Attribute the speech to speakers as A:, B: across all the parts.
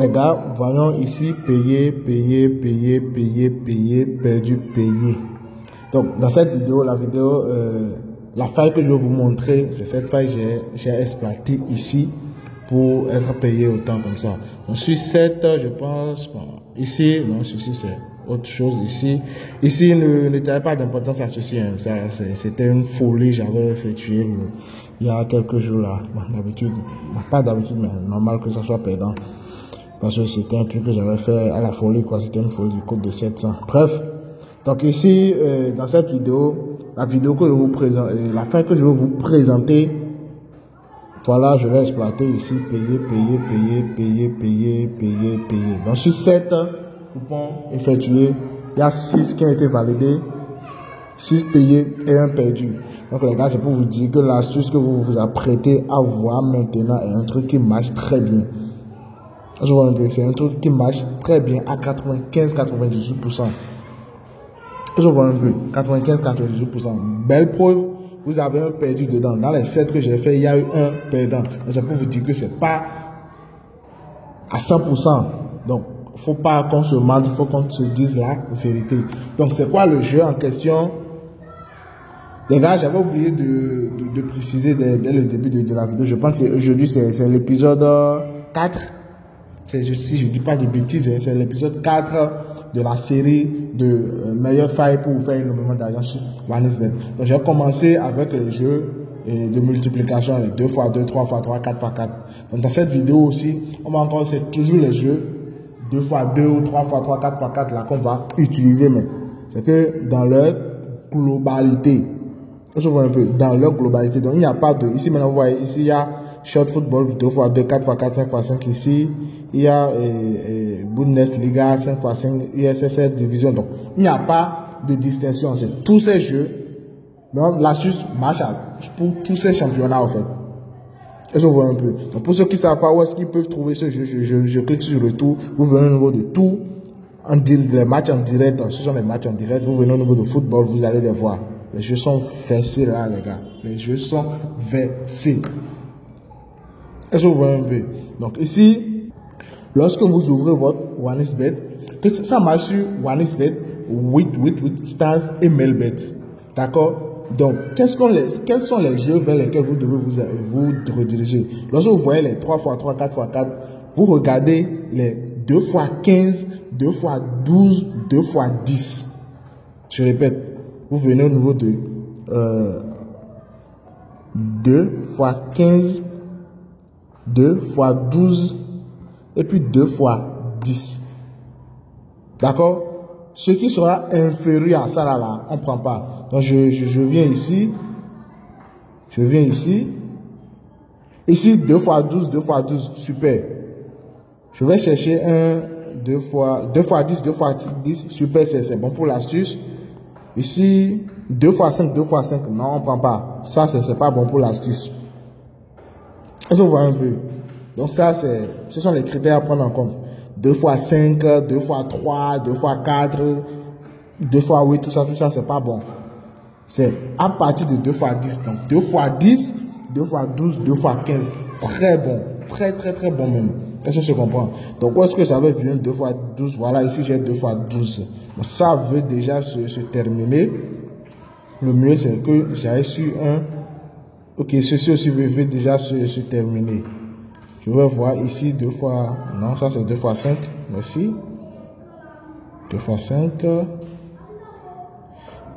A: Les gars, voyons ici, payer, payer, payer, payer, payer, perdu, payer. Donc, dans cette vidéo, la faille que je vais vous montrer, c'est cette faille que j'ai exploitée ici pour être payé autant comme ça. Donc, sur 7, je pense, bon, ici, non, ceci c'est autre chose ici. Ici, ne t'avais pas d'importance à ceci, hein. C'était une folie, j'avais effectué il y a quelques jours là. Bon, d'habitude, pas d'habitude, mais normal que ça soit perdant. Parce que c'était un truc que j'avais fait à la folie, quoi. C'était une folie du code de 700. Bref. Donc ici, dans cette vidéo, la vidéo que je vous présente, la fin que je vais vous présenter, voilà, je vais exploiter ici, payer, payer, payer, payer, payer, payer, payer. Donc sur 7 coupons effectués, il y a 6 qui ont été validés, 6 payés et 1 perdu. Donc les gars, c'est pour vous dire que l'astuce que vous vous apprêtez à voir maintenant est un truc qui marche très bien. Je vois un peu, c'est un truc qui marche très bien à 95-98%. Je vois un peu, 95-98%. Belle preuve, vous avez un perdu dedans. Dans les 7 que j'ai fait, il y a eu un perdant. C'est pour vous dire que c'est pas à 100%. Donc, faut pas qu'on se mente, il faut qu'on se dise la vérité. Donc, c'est quoi le jeu en question? Les gars, j'avais oublié de préciser dès le début de la vidéo. Je pense que aujourd'hui, c'est l'épisode 4. Si je ne dis pas de bêtises, c'est l'épisode 4 de la série de meilleures failles pour vous faire énormément d'argent sur OneXBet. Donc, j'ai commencé avec les jeux de multiplication, les 2x2, 3x3, 4x4. Donc, dans cette vidéo aussi, on va encore, c'est toujours les jeux 2x2 ou 3x3, 4x4 là qu'on va utiliser, mais c'est que dans leur globalité, je vois un peu, dans leur globalité. Donc, il n'y a pas de, ici maintenant, vous voyez, ici, il y a Short Football 2x2, 4x4, 5x5 ici. Il y a Bundesliga 5x5, USSR Division. Donc, il n'y a pas de distinction. C'est tous ces jeux. Donc, l'astuce marche pour tous ces championnats, en fait. Et je vois un peu. Donc, pour ceux qui ne savent pas où est-ce qu'ils peuvent trouver ce jeu, je clique sur retour. Vous venez au niveau de tout. Les matchs en direct, ce sont les matchs en direct. Vous venez au niveau de football, vous allez les voir. Les jeux sont versés là, les gars. Les jeux sont versés. Et je vois un peu. Donc ici, lorsque vous ouvrez votre OneXBet, que ça marche sur OneXBet, with Stars et Melbet. D'accord? Donc, quels sont les jeux vers lesquels vous devez vous rediriger? Lorsque vous voyez les 3x3, 4x4, vous regardez les 2x15, 2x12, 2x10. Je répète, vous venez au niveau de 2x15, 2x12 et puis 2x10. D'accord? Ce qui sera inférieur à ça là, on ne prend pas. Donc je viens ici. Je viens ici. Ici 2x12, 2x12, super. Je vais chercher un 2x10, 2x10, super, c'est bon pour l'astuce. Ici 2x5, 2x5, non, on ne prend pas. Ça, c'est pas bon pour l'astuce. Est-ce que vous voyez un peu? Donc ça, ce sont les critères à prendre en compte. 2x5, 2x3, 2x4, 2x8, tout ça, c'est pas bon. C'est à partir de 2x10. Donc 2x10, 2x12, 2x15. Très bon. Très bon même. Est-ce que je comprends? Donc où est-ce que j'avais vu un 2x12? Voilà, ici j'ai 2x12. Donc ça veut déjà se terminer. Le mieux, c'est que j'avais su un. Ok, ceci aussi veut déjà se terminer. Je vais voir ici 2 fois. Non, ça c'est 2x5. Merci. 2x5.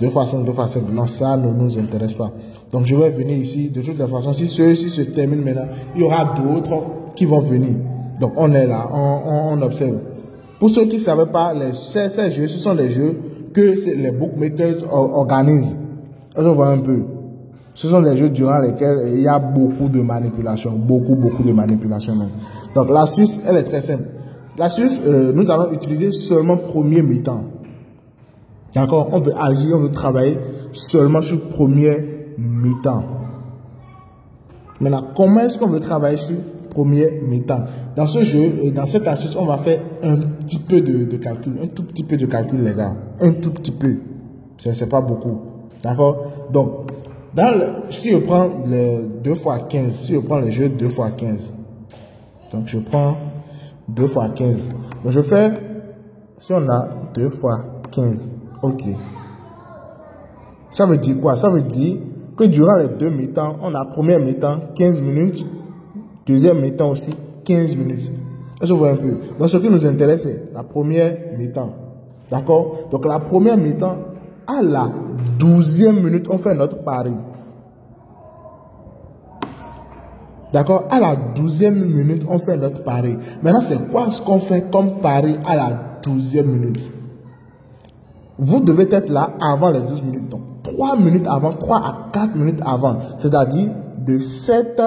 A: 2x5, 2x5. Non, ça ne nous intéresse pas. Donc je vais venir ici. De toute façon, si ceux-ci se terminent maintenant, il y aura d'autres qui vont venir. Donc on est là, on observe. Pour ceux qui ne savaient pas, ces jeux, ce sont les jeux que les bookmakers organisent. Je vois un peu. Ce sont des jeux durant lesquels il y a beaucoup de manipulation. Beaucoup de manipulation. Donc l'astuce, elle est très simple. L'astuce, nous allons utiliser seulement premier mi-temps. D'accord? On veut agir, on veut travailler seulement sur premier mi-temps. Maintenant, comment est-ce qu'on veut travailler sur premier mi-temps? Dans ce jeu, dans cette astuce, on va faire un petit peu de calcul. Un tout petit peu de calcul, les gars. Un tout petit peu. C'est pas beaucoup. D'accord? Donc, si je prends le 2x15, si je prends le jeu 2x15, donc je prends 2 fois 15. Donc je fais, si on a 2 fois 15, ok. Ça veut dire quoi? Ça veut dire que durant les deux mi-temps, on a première mi-temps 15 minutes, deuxième mi-temps aussi 15 minutes. Je vois un peu. Donc ce qui nous intéresse, c'est la première mi-temps. D'accord? Donc la première mi-temps, à la 12e minute, on fait notre pari. D'accord? À la 12e minute, on fait notre pari. Maintenant, c'est quoi ce qu'on fait comme pari à la 12e minute? Vous devez être là avant les 12 minutes. Donc, 3 minutes avant, 3 à 4 minutes avant. C'est-à-dire de 7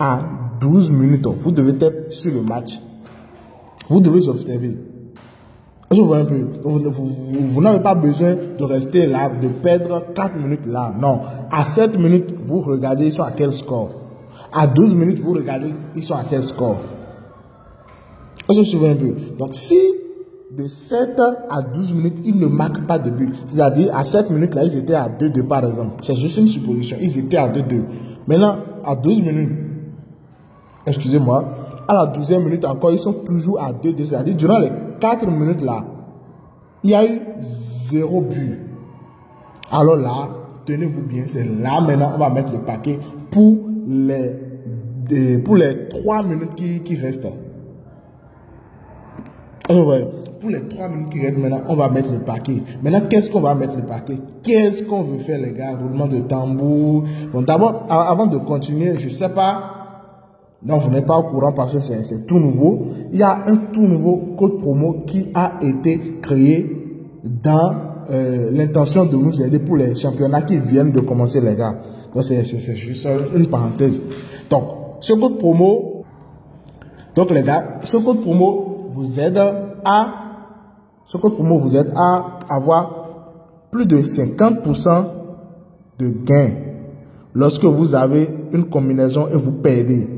A: à 12 minutes. Vous devez être sur le match. Vous devez observer. Je vois un peu. Vous n'avez pas besoin de rester là, de perdre 4 minutes là. Non. À 7 minutes, vous regardez, ils sont à quel score. À 12 minutes, vous regardez, ils sont à quel score. Je me souviens un peu. Donc, si de 7 à 12 minutes, ils ne marquent pas de but. C'est-à-dire, à 7 minutes, là, ils étaient à 2-2 par exemple. C'est juste une supposition. Ils étaient à 2-2. Maintenant, à 12 minutes, excusez-moi, à la 12e minute encore, ils sont toujours à 2-2. C'est-à-dire, durant les 4 minutes là, il y a eu 0 but. Alors là, tenez-vous bien, c'est là maintenant, on va mettre le paquet pour les 3 minutes qui restent. Pour les 3 minutes qui restent maintenant, on va mettre le paquet. Maintenant, qu'est-ce qu'on va mettre le paquet? Qu'est-ce qu'on veut faire, les gars? Roulement de tambour. Bon, d'abord, avant de continuer, je ne sais pas. Non, vous n'êtes pas au courant parce que c'est tout nouveau. Il y a un tout nouveau code promo qui a été créé dans l'intention de nous aider pour les championnats qui viennent de commencer, les gars. Donc, c'est juste une parenthèse. Donc, ce code promo, donc les gars, ce code promo vous aide à avoir plus de 50% de gains lorsque vous avez une combinaison et vous perdez.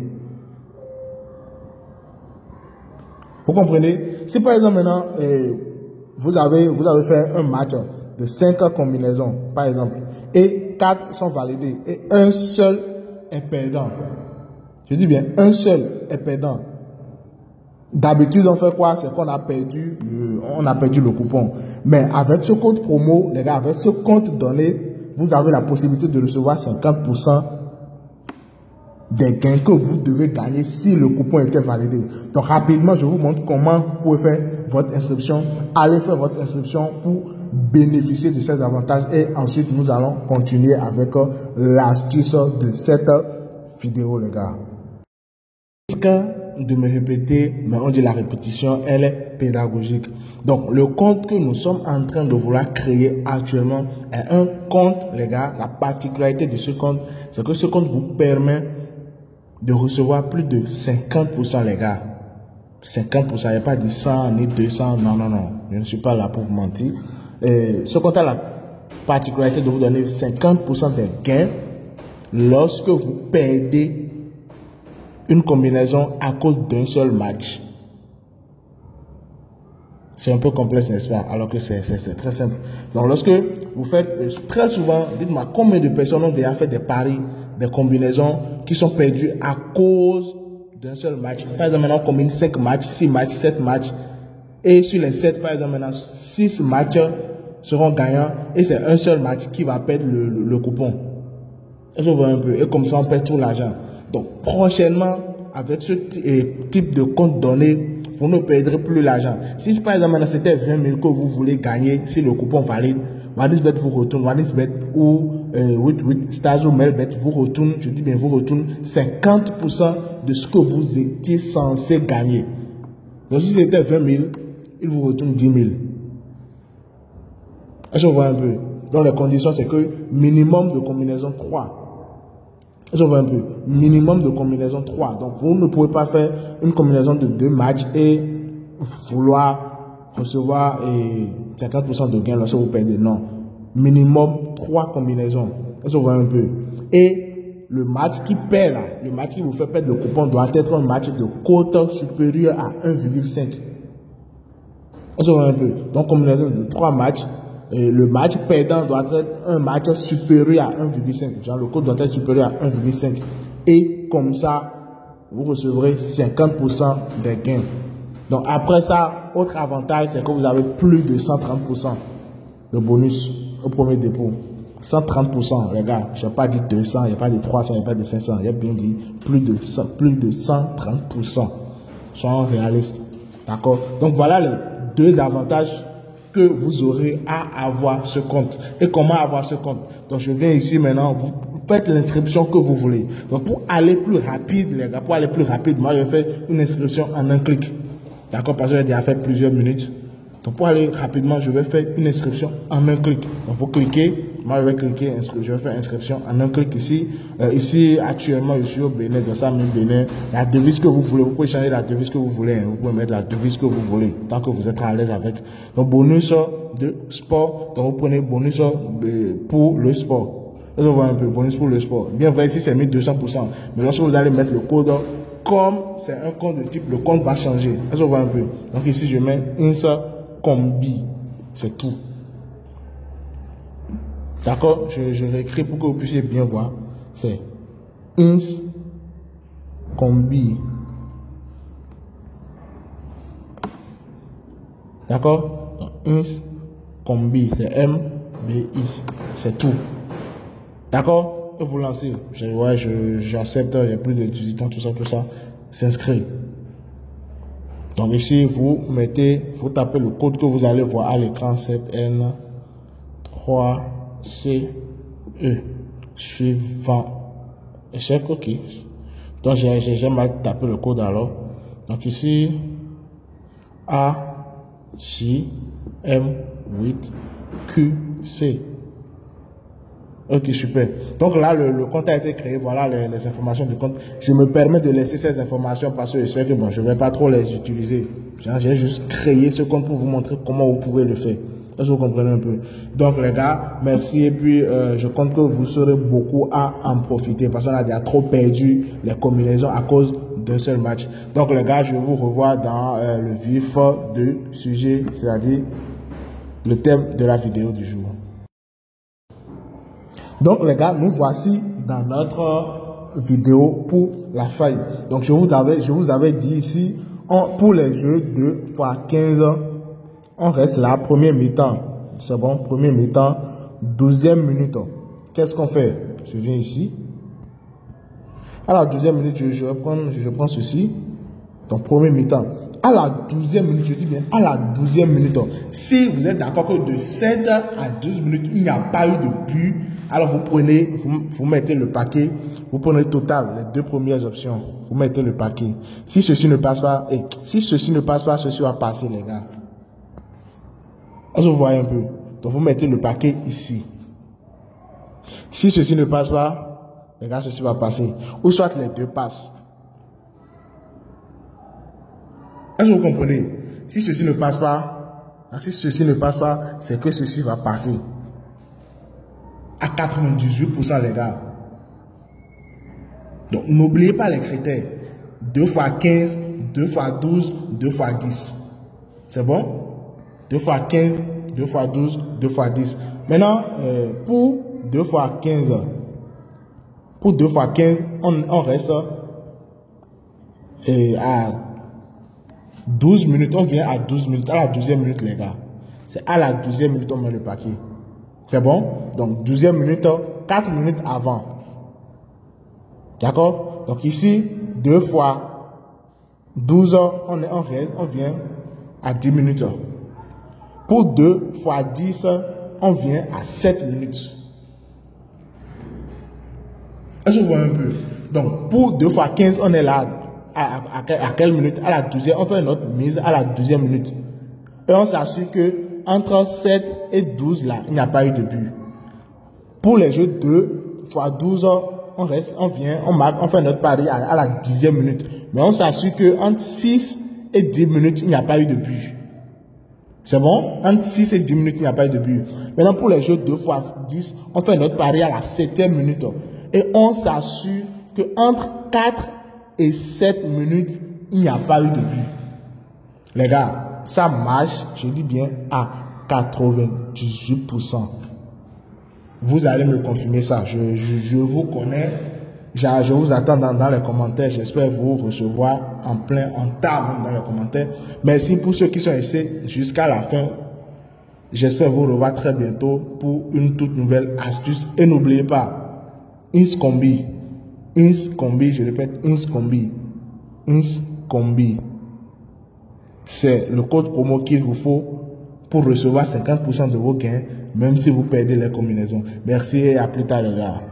A: Vous comprenez? Si par exemple maintenant, vous avez fait un match de 5 combinaisons, par exemple, et 4 sont validées, et un seul est perdant. Je dis bien, un seul est perdant. D'habitude, on fait quoi? C'est qu'on a perdu le coupon. Mais avec ce code promo, les gars, avec ce compte donné, vous avez la possibilité de recevoir 50% des gains que vous devez gagner si le coupon était validé. Donc rapidement, je vous montre comment vous pouvez faire votre inscription. Allez faire votre inscription pour bénéficier de ces avantages et ensuite nous allons continuer avec l'astuce de cette vidéo, les gars. De me répéter, mais on dit la répétition, elle est pédagogique. Donc, le compte que nous sommes en train de vouloir créer actuellement est un compte, les gars. La particularité de ce compte, c'est que ce compte vous permet de recevoir plus de 50%, les gars. 50%, il n'y a pas de 100 ni 200, non. Je ne suis pas là pour vous mentir. Ce compte a la particularité de vous donner 50% des gains lorsque vous perdez une combinaison à cause d'un seul match. C'est un peu complexe, n'est-ce pas? Alors que c'est très simple. Donc, lorsque vous faites, très souvent, dites-moi combien de personnes ont déjà fait des paris, des combinaisons qui sont perdues à cause d'un seul match. Par exemple, maintenant, on combine 5 matchs, 6 matchs, 7 matchs. Et sur les 7, par exemple, maintenant, 6 matchs seront gagnants. Et c'est un seul match qui va perdre le coupon. Je vois un peu. Et comme ça, on perd tout l'argent. Donc, prochainement, avec ce type de compte donné, vous ne perdrez plus l'argent. Si par exemple, c'était 20 000 que vous voulez gagner, si le coupon valide, Wadisbet vous retourne, Wadisbet ou 88 Stars ou Melbet vous retourne, je dis bien vous retourne 50% de ce que vous étiez censé gagner. Donc, si c'était 20 000, il vous retourne 10 000. Je vois un peu. Donc, les conditions, c'est que minimum de combinaison 3. Je vois un peu. Minimum de combinaison 3. Donc, vous ne pouvez pas faire une combinaison de 2 matchs et vouloir recevoir 50% de gain lorsque vous perdez. Non. Minimum 3 combinaisons. Je vois un peu. Et le match qui perd là, le match qui vous fait perdre le coupon doit être un match de cote supérieure à 1,5. Je vois un peu. Donc, combinaison de 3 matchs. Et le match perdant doit être un match supérieur à 1,5. Genre, le code doit être supérieur à 1,5. Et comme ça, vous recevrez 50% des gains. Donc après ça, autre avantage, c'est que vous avez plus de 130% de bonus au premier dépôt. 130%, les gars, je n'ai pas dit 200, il n'y a pas dit 300, il n'y a pas dit 500, j'ai bien dit plus de 130%. Soyons réalistes. D'accord? Donc voilà les deux avantages que vous aurez à avoir ce compte. Et comment avoir ce compte? Donc je viens ici maintenant, vous faites l'inscription que vous voulez. Donc pour aller plus rapide, les gars, pour aller plus rapide, moi je fais une inscription en un clic. D'accord? Parce que j'ai déjà fait plusieurs minutes. Donc pour aller rapidement, je vais faire une inscription en un clic. Donc vous cliquez, moi je vais cliquer, je vais faire inscription en un clic ici. Ici actuellement je suis au Bénin, dans ça même Bénin. La devise que vous voulez, vous pouvez changer la devise que vous voulez. Hein. Vous pouvez mettre la devise que vous voulez, tant que vous êtes à l'aise avec. Donc bonus de sport, donc vous prenez bonus pour le sport. Là, on voit un peu bonus pour le sport. Bien vrai ici c'est mis 200%. Mais lorsque vous allez mettre le code, comme c'est un compte de type, le compte va changer. Là, on voit un peu. Donc ici je mets INS Combi, c'est tout. D'accord? Je réécris pour que vous puissiez bien voir. C'est INS Combi. D'accord? INS Combi, c'est MBI. C'est tout. D'accord? Et vous lancez. J'accepte, il y a plus de 18 ans, tout ça. S'inscrit. Donc ici, vous tapez le code que vous allez voir à l'écran, 7N3CE, suivant. Échec, ok. Donc j'ai mal tapé le code alors. Donc ici, AJM8QC. Ok, super. Donc là, le compte a été créé. Voilà les informations du compte. Je me permets de laisser ces informations parce que je sais que bon, je ne vais pas trop les utiliser. J'ai juste créé ce compte pour vous montrer comment vous pouvez le faire. Est-ce que vous comprenez un peu? Donc les gars, merci. Et puis, je compte que vous serez beaucoup à en profiter parce qu'on a déjà trop perdu les combinaisons à cause d'un seul match. Donc les gars, je vous revois dans le vif du sujet, c'est-à-dire le thème de la vidéo du jour. Donc les gars, nous voici dans notre vidéo pour la faille. Donc je vous avais dit ici, pour les jeux 2x15, on reste là, premier mi-temps. C'est bon, premier mi-temps, 12e minute. Qu'est-ce qu'on fait? Je viens ici. À la 12e minute, je prends ceci. Donc premier mi-temps. À la 12e minute, je dis bien à la 12e minute. Si vous êtes d'accord que de 7 à 12 minutes, il n'y a pas eu de but, alors vous mettez le paquet, vous prenez le total, les deux premières options, vous mettez le paquet. Si ceci ne passe pas, ceci va passer, les gars. Est-ce que vous voyez un peu? Donc vous mettez le paquet ici. Si ceci ne passe pas, les gars, ceci va passer. Ou soit les deux passent. Est-ce que vous comprenez? Si ceci ne passe pas, c'est que ceci va passer. À 98%, les gars. Donc, n'oubliez pas les critères. 2 x 15, 2 x 12, 2 x 10. C'est bon? 2 x 15, 2 x 12, 2 x 10. Maintenant, pour 2 x 15, on reste à 12 minutes. On vient à 12 minutes. À la 12e minute, les gars. C'est à la 12e minute on met le paquet. C'est bon? Donc, 12e minute, 4 minutes avant. D'accord? Donc, ici, 2 fois 12, on vient à 10 minutes. Pour 2 fois 10, on vient à 7 minutes. Est-ce que vous voyez un peu? Donc, pour 2 fois 15, on est là. À quelle minute? À la 12e, on fait notre mise à la 12e minute. Et on s'assure que entre 7 et 12, là, il n'y a pas eu de but. Pour les jeux 2 fois 12, on fait notre pari à la 10e minute. Mais on s'assure que entre 6 et 10 minutes, il n'y a pas eu de but. C'est bon? Entre 6 et 10 minutes, il n'y a pas eu de but. Maintenant, pour les jeux 2 fois 10, on fait notre pari à la 7e minute. Et on s'assure que entre 4 et 7 minutes, il n'y a pas eu de but. Les gars, ça marche, je dis bien, à 98%. Vous allez me confirmer ça. Je vous connais. Je vous attends dans les commentaires. J'espère vous recevoir en tas même dans les commentaires. Merci pour ceux qui sont restés jusqu'à la fin. J'espère vous revoir très bientôt pour une toute nouvelle astuce. Et n'oubliez pas, InsCombi, je répète, InsCombi. C'est le code promo qu'il vous faut pour recevoir 50% de vos gains, même si vous perdez les combinaisons. Merci et à plus tard les gars.